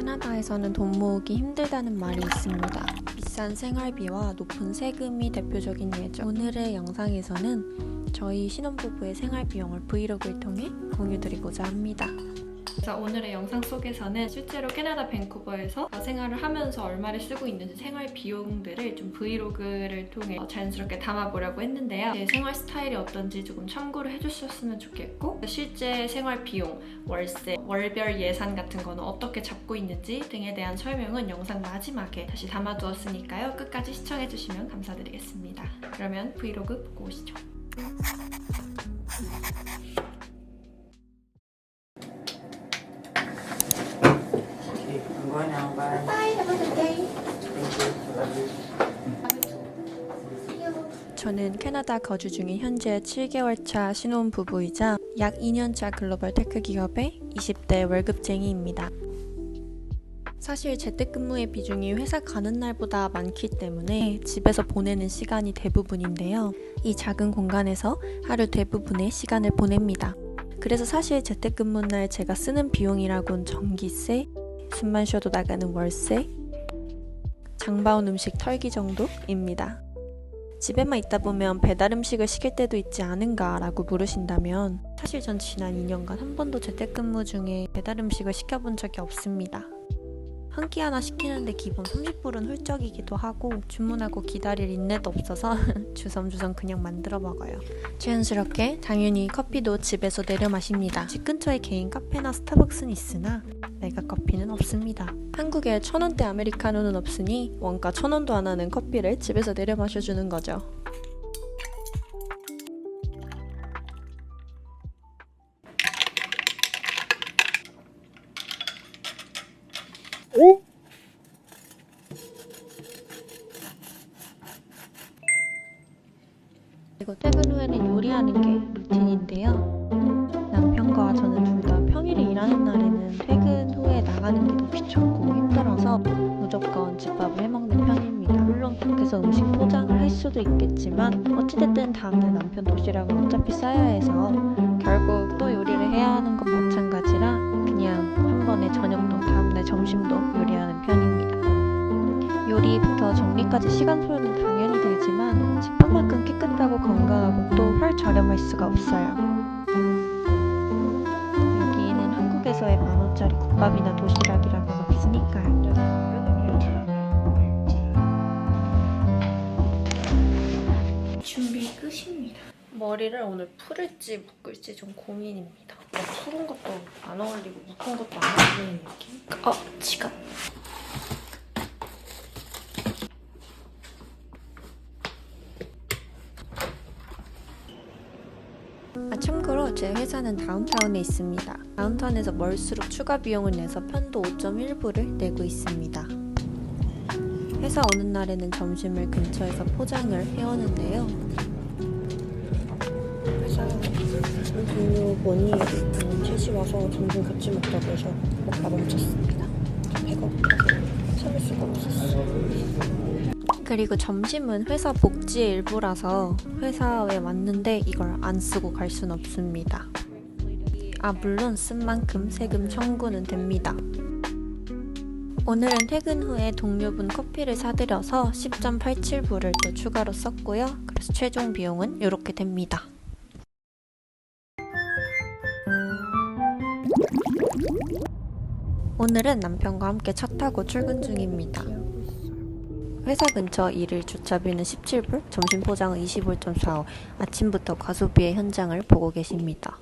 캐나다에서는 돈 모으기 힘들다는 말이 있습니다. 비싼 생활비와 높은 세금이 대표적인 예죠. 오늘의 영상에서는 저희 신혼부부의 생활비용을 브이로그를 통해 공유드리고자 합니다. 그래서 오늘의 영상 속에서는 실제로 캐나다 밴쿠버에서 생활을 하면서 얼마를 쓰고 있는지 생활 비용들을 좀 브이로그를 통해 자연스럽게 담아보려고 했는데요. 제 생활 스타일이 어떤지 조금 참고를 해주셨으면 좋겠고, 실제 생활 비용, 월세, 월별 예산 같은 거는 어떻게 잡고 있는지 등에 대한 설명은 영상 마지막에 다시 담아두었으니까요. 끝까지 시청해주시면 감사드리겠습니다. 그러면 브이로그 보고 오시죠. I'm going now. Bye. Bye. Have a good day. Thank you. Love you. See you. 저는 캐나다 거주 중인 현재 7개월 차 신혼부부이자 약 2년차 글로벌 테크 기업의 20대 월급쟁이입니다. 사실 재택근무의 비중이 회사 가는 날보다 많기 때문에 집에서 보내는 시간이 대부분인데요. 이 작은 공간에서 하루 대부분의 시간을 보냅니다. 그래서 사실 재택근무 날 제가 쓰는 비용이라곤 전기세, 숨만 쉬어도 나가는 월세, 장바온 음식 털기 정도입니다. 집에만 있다 보면 배달 음식을 시킬 때도 있지 않은가 라고 물으신다면 사실 전 지난 2년간 한 번도 재택근무 중에 배달 음식을 시켜본 적이 없습니다. 한 끼 하나 시키는데 기본 30불은 훌쩍이기도 하고 주문하고 기다릴 인내도 없어서 주섬주섬 그냥 만들어 먹어요. 자연스럽게 당연히 커피도 집에서 내려 마십니다. 집 근처에 개인 카페나 스타벅스는 있으나 메가커피는 없습니다. 한국에 1,000원대 아메리카노는 없으니 원가 1,000원도 안 하는 커피를 집에서 내려 마셔주는 거죠. 그리고 퇴근 후에는 요리하는 게 루틴인데요. 남편과 저는 둘 다 평일에 일하는 날에는 퇴근 후에 나가는 게 더 귀찮고 힘들어서 무조건 집밥을 해먹는 편입니다. 물론 밖에서 음식 포장을 할 수도 있겠지만 어찌됐든 다음날 남편 도시락을 어차피 싸야 해서 결국 또 요리를 해야 하는 건 마찬가지라 그냥 한 번에 저녁도 다음날 점심도 요리하는 편입니다. 요리부터 정리까지 시간 소요는 당연히 들지만 집밥만큼 깨끗하고 건강하고 또 훨 저렴할 수가 없어요. 여기는 한국에서의 10,000원짜리 국밥이나 도시락이라는 건 없으니까요. 준비 끝입니다. 머리를 오늘 풀을지 묶을지 좀 고민입니다. 푸른 것도 안 어울리고 묶은 것도 안 어울리는 느낌? 지갑. 참고로 제 회사는 다운타운에 있습니다. 다운타운에서 멀수록 추가 비용을 내서 편도 5.1불을 내고 있습니다. 회사 오는 날에는 점심을 근처에서 포장을 해오는데요. 회사 동료분이 셋이 와서 점심 같이 먹자고 해서 먹다 멈췄습니다. 배가 고파서 참을 수가 없었어요. 그리고 점심은 회사 복지의 일부라서 회사에 왔는데 이걸 안 쓰고 갈 순 없습니다. 물론 쓴 만큼 세금 청구는 됩니다. 오늘은 퇴근 후에 동료분 커피를 사드려서 10.87불을 또 추가로 썼고요. 그래서 최종 비용은 이렇게 됩니다. 오늘은 남편과 함께 차 타고 출근 중입니다. 회사 근처 1일 주차비는 17불, 점심 포장은 25.45, 아침부터 과소비의 현장을 보고 계십니다.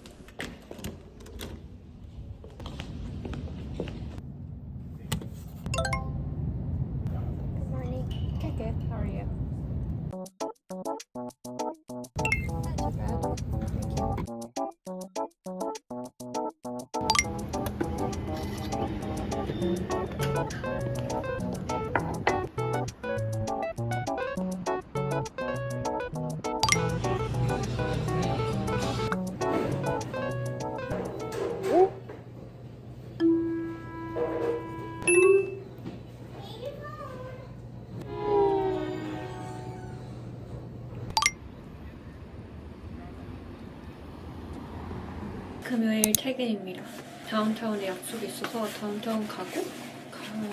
금요일 퇴근입니다. 다운타운에 약속이 있어서 다운타운 가고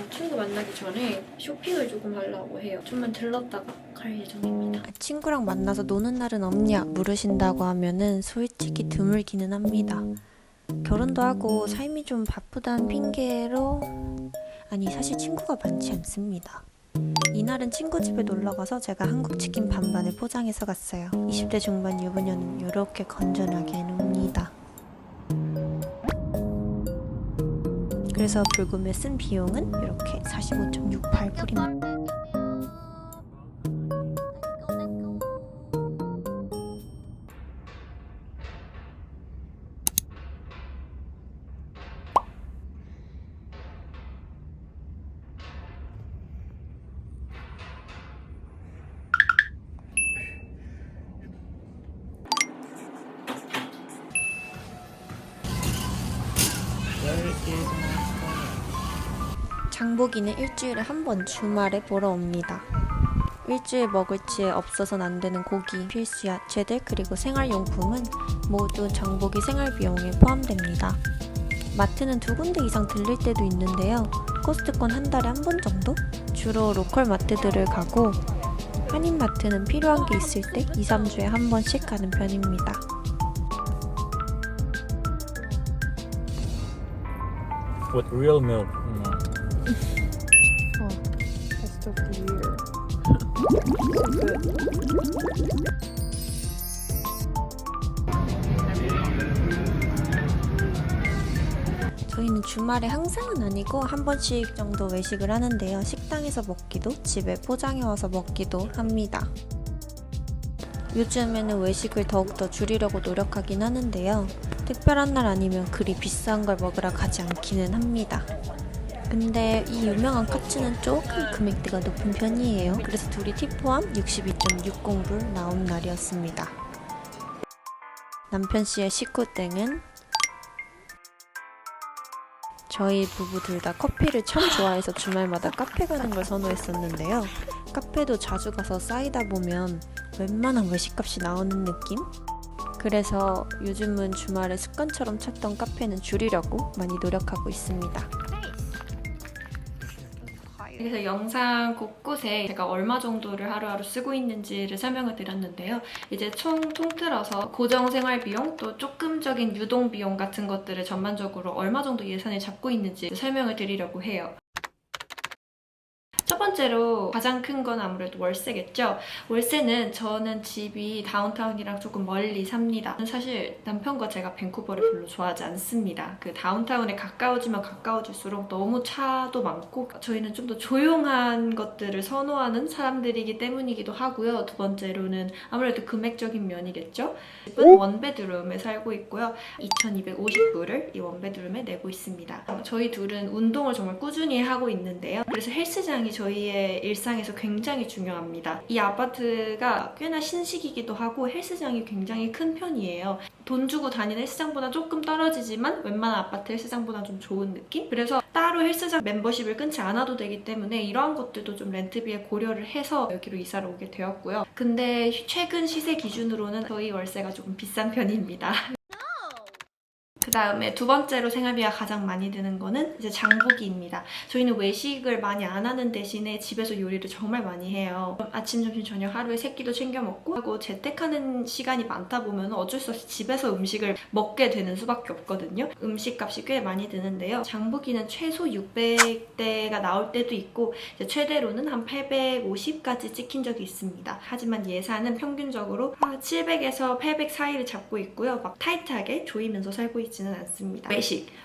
친구 만나기 전에 쇼핑을 조금 하려고 해요. 좀만 들렀다가 갈 예정입니다. 친구랑 만나서 노는 날은 없냐 물으신다고 하면은 솔직히 드물기는 합니다. 결혼도 하고 삶이 좀 바쁘다는 핑계로 사실 친구가 많지 않습니다. 이날은 친구 집에 놀러가서 제가 한국 치킨 반반을 포장해서 갔어요. 20대 중반 유부녀는 이렇게 건전하게 해놉니다. 그래서 불금에 쓴 비용은 이렇게 45.68불입니다. 장보기는 일주일에 한 번 주말에 보러 옵니다. 일주일 먹을지에 없어서는 안 되는 고기, 필수 야채들 그리고 생활용품은 모두 장보기 생활비용에 포함됩니다. 마트는 2군데 이상 들릴 때도 있는데요. 코스트코는 한 달에 한 번 정도? 주로 로컬 마트들을 가고 한인마트는 필요한 게 있을 때 2, 3주에 한 번씩 가는 편입니다. With real milk. Best of the year. 저희는 주말에 항상은 아니고 한 번씩 정도 외식을 하는데요. 식당에서 먹기도 집에 포장해와서 먹기도 합니다. 요즘에는 외식을 더욱더 줄이려고 노력하긴 하는데요. 특별한 날 아니면 그리 비싼 걸 먹으러 가지 않기는 합니다. 근데 이 유명한 카츠는 조금 금액대가 높은 편이에요. 그래서 둘이 팁 포함 62.60불 나온 날이었습니다. 남편 씨의 식구땡은 저희 부부 둘 다 커피를 참 좋아해서 주말마다 카페 가는 걸 선호했었는데요. 카페도 자주 가서 쌓이다 보면 웬만한 외식값이 나오는 느낌? 그래서 요즘은 주말에 습관처럼 찾던 카페는 줄이려고 많이 노력하고 있습니다. 그래서 영상 곳곳에 제가 얼마 정도를 하루하루 쓰고 있는지를 설명을 드렸는데요. 이제 총 통틀어서 고정 생활비용 또 조금적인 유동비용 같은 것들을 전반적으로 얼마 정도 예산을 잡고 있는지 설명을 드리려고 해요. 첫 번째로 가장 큰 건 아무래도 월세겠죠. 월세는 저는 집이 다운타운이랑 조금 멀리 삽니다. 사실 남편과 제가 밴쿠버를 별로 좋아하지 않습니다. 그 다운타운에 가까워지면 가까워질수록 너무 차도 많고 저희는 좀 더 조용한 것들을 선호하는 사람들이기 때문이기도 하고요. 두 번째로는 아무래도 금액적인 면이겠죠. 집은 원베드룸에 살고 있고요. 2,250불을 이 원베드룸에 내고 있습니다. 저희 둘은 운동을 정말 꾸준히 하고 있는데요. 그래서 헬스장이 저희의 일상에서 굉장히 중요합니다. 이 아파트가 꽤나 신식이기도 하고 헬스장이 굉장히 큰 편이에요. 돈 주고 다니는 헬스장보다 조금 떨어지지만 웬만한 아파트 헬스장보다 좀 좋은 느낌? 그래서 따로 헬스장 멤버십을 끊지 않아도 되기 때문에 이러한 것들도 좀 렌트비에 고려를 해서 여기로 이사를 오게 되었고요. 근데 최근 시세 기준으로는 저희 월세가 조금 비싼 편입니다. 그 다음에 두 번째로 생활비가 가장 많이 드는 거는 이제 장보기입니다. 저희는 외식을 많이 안 하는 대신에 집에서 요리를 정말 많이 해요. 아침, 점심, 저녁 하루에 3끼도 챙겨 먹고 하고 재택하는 시간이 많다 보면 어쩔 수 없이 집에서 음식을 먹게 되는 수밖에 없거든요. 음식값이 꽤 많이 드는데요. 장보기는 최소 600대가 나올 때도 있고 이제 최대로는 한 850까지 찍힌 적이 있습니다. 하지만 예산은 평균적으로 700에서 800 사이를 잡고 있고요. 막 타이트하게 조이면서 살고 있지는 않습니다.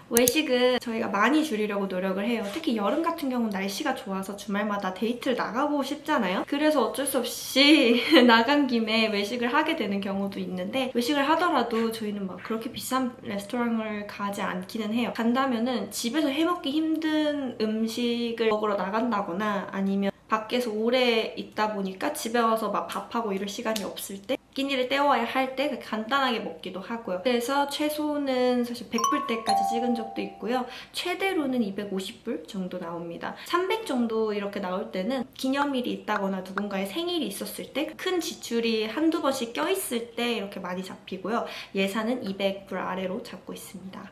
외식은 저희가 많이 줄이려고 노력을 해요. 특히 여름 같은 경우는 날씨가 좋아서 주말마다 데이트를 나가고 싶잖아요. 그래서 어쩔 수 없이 나간 김에 외식을 하게 되는 경우도 있는데 외식을 하더라도 저희는 막 그렇게 비싼 레스토랑을 가지 않기는 해요. 간다면은 집에서 해먹기 힘든 음식을 먹으러 나간다거나 아니면 밖에서 오래 있다 보니까 집에 와서 막 밥하고 이럴 시간이 없을 때 끼니를 때워야 할 때 간단하게 먹기도 하고요. 그래서 최소는 사실 100불대까지 찍은 적도 있고요. 최대로는 250불 정도 나옵니다. 300 정도 이렇게 나올 때는 기념일이 있다거나 누군가의 생일이 있었을 때 큰 지출이 한두 번씩 껴있을 때 이렇게 많이 잡히고요. 예산은 200불 아래로 잡고 있습니다.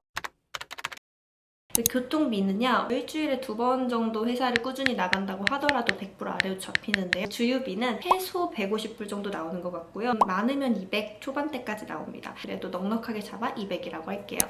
교통비는요, 일주일에 2번 정도 회사를 꾸준히 나간다고 하더라도 100불 아래로 잡히는데요. 주유비는 최소 150불 정도 나오는 것 같고요. 많으면 200 초반대까지 나옵니다. 그래도 넉넉하게 잡아 200이라고 할게요.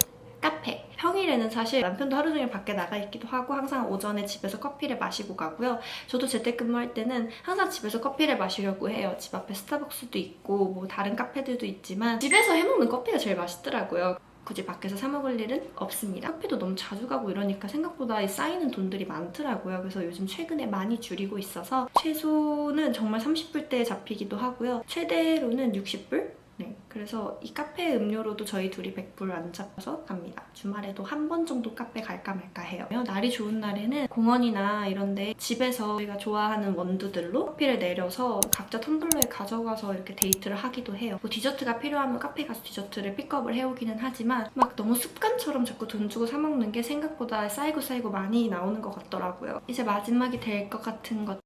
카페. 평일에는 사실 남편도 하루 종일 밖에 나가 있기도 하고 항상 오전에 집에서 커피를 마시고 가고요. 저도 재택근무할 때는 항상 집에서 커피를 마시려고 해요. 집 앞에 스타벅스도 있고 뭐 다른 카페들도 있지만 집에서 해먹는 커피가 제일 맛있더라고요. 굳이 밖에서 사 먹을 일은 없습니다. 카페도 너무 자주 가고 이러니까 생각보다 쌓이는 돈들이 많더라고요. 그래서 요즘 최근에 많이 줄이고 있어서 최소는 정말 30불대에 잡히기도 하고요. 최대로는 60불? 네, 그래서 이 카페 음료로도 저희 둘이 100불 안 잡아서 갑니다. 주말에도 한 번 정도 카페 갈까 말까 해요. 날이 좋은 날에는 공원이나 이런 데 집에서 저희가 좋아하는 원두들로 커피를 내려서 각자 텀블러에 가져가서 이렇게 데이트를 하기도 해요. 뭐 디저트가 필요하면 카페 가서 디저트를 픽업을 해오기는 하지만 막 너무 습관처럼 자꾸 돈 주고 사 먹는 게 생각보다 쌓이고 많이 나오는 것 같더라고요. 이제 마지막이 될 것 같은 것.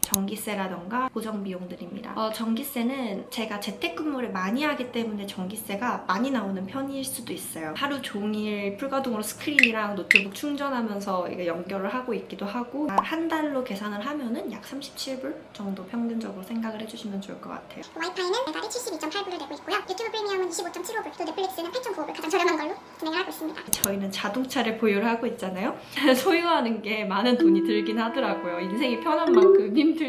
전기세라던가 고정 비용들입니다. 전기세는 제가 재택근무를 많이 하기 때문에 전기세가 많이 나오는 편일 수도 있어요. 하루 종일 풀가동으로 스크린이랑 노트북 충전하면서 이게 연결을 하고 있기도 하고 한 달로 계산을 하면은 약 37불 정도 평균적으로 생각을 해주시면 좋을 것 같아요. 와이파이는 매달에 72.8불을 내고 있고요. 유튜브 프리미엄은 25.75불, 또 넷플릭스는 8.95불 가장 저렴한 걸로 진행을 하고 있습니다. 저희는 자동차를 보유를 하고 있잖아요. 소유하는 게 많은 돈이 들긴 하더라고요. 인생이 편한 만큼 힘들다.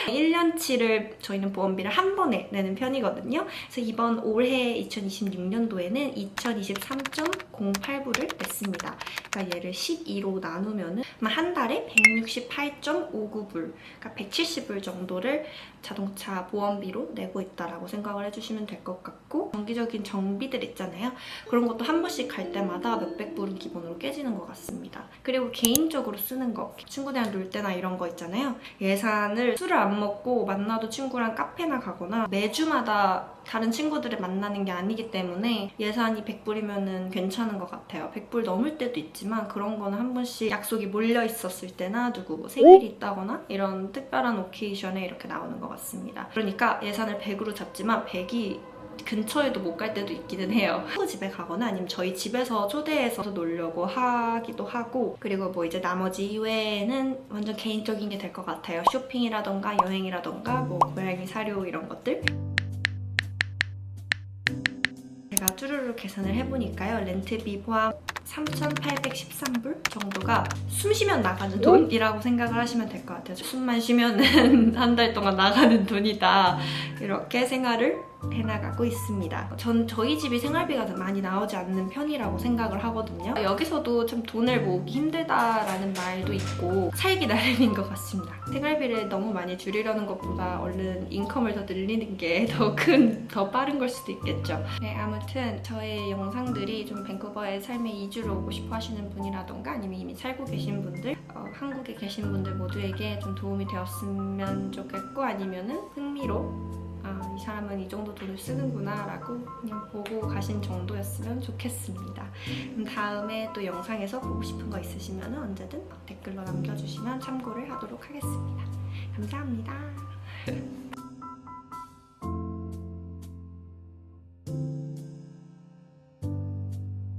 1년치를 저희는 보험비를 한 번에 내는 편이거든요. 그래서 이번 올해 2026년도에는 2023.08불을 냈습니다. 그러니까 얘를 12로 나누면은 한 달에 168.59불, 그러니까 170불 정도를 자동차 보험비로 내고 있다라고 생각을 해주시면 될 것 같고, 정기적인 정비들 있잖아요. 그런 것도 한 번씩 갈 때마다 몇백 불은 기본으로 깨지는 것 같습니다. 그리고 개인적으로 쓰는 거, 친구들이랑 놀 때나 이런 거 있잖아요. 예산을 술을 안 먹고 만나도 친구랑 카페나 가거나 매주마다 다른 친구들을 만나는 게 아니기 때문에 예산이 100불이면 괜찮은 것 같아요. 100불 넘을 때도 있지만 그런 거는 한 번씩 약속이 몰려 있었을 때나 누구 뭐 생일이 있다거나 이런 특별한 오케이션에 이렇게 나오는 것 같습니다. 그러니까 예산을 100으로 잡지만 100이 근처에도 못 갈 때도 있기는 해요. 친구 집에 가거나 아니면 저희 집에서 초대해서 놀려고 하기도 하고, 그리고 뭐 이제 나머지 이외에는 완전 개인적인 게 될 것 같아요. 쇼핑이라던가 여행이라던가 뭐 고양이 사료 이런 것들. 제가 쭈루루 계산을 해보니까요. 렌트비 포함 3,813불 정도가 숨 쉬면 나가는 돈이라고 생각을 하시면 될 것 같아요. 숨만 쉬면은 한 달 동안 나가는 돈이다. 이렇게 생활을 해나가고 있습니다. 전 저희 집이 생활비가 많이 나오지 않는 편이라고 생각을 하거든요. 여기서도 참 돈을 모으기 힘들다라는 말도 있고 살기 나름인 것 같습니다. 생활비를 너무 많이 줄이려는 것보다 얼른 인컴을 더 늘리는 게 더 빠른 걸 수도 있겠죠. 네, 아무튼 저의 영상들이 좀 밴쿠버의 삶에 이주를 오고 싶어 하시는 분이라던가 아니면 이미 살고 계신 분들, 한국에 계신 분들 모두에게 좀 도움이 되었으면 좋겠고, 아니면은 흥미로 이 사람은 이 정도 돈을 쓰는구나 라고 그냥 보고 가신 정도였으면 좋겠습니다. 그럼 다음에 또 영상에서 보고 싶은 거 있으시면 언제든 댓글로 남겨주시면 참고를 하도록 하겠습니다. 감사합니다.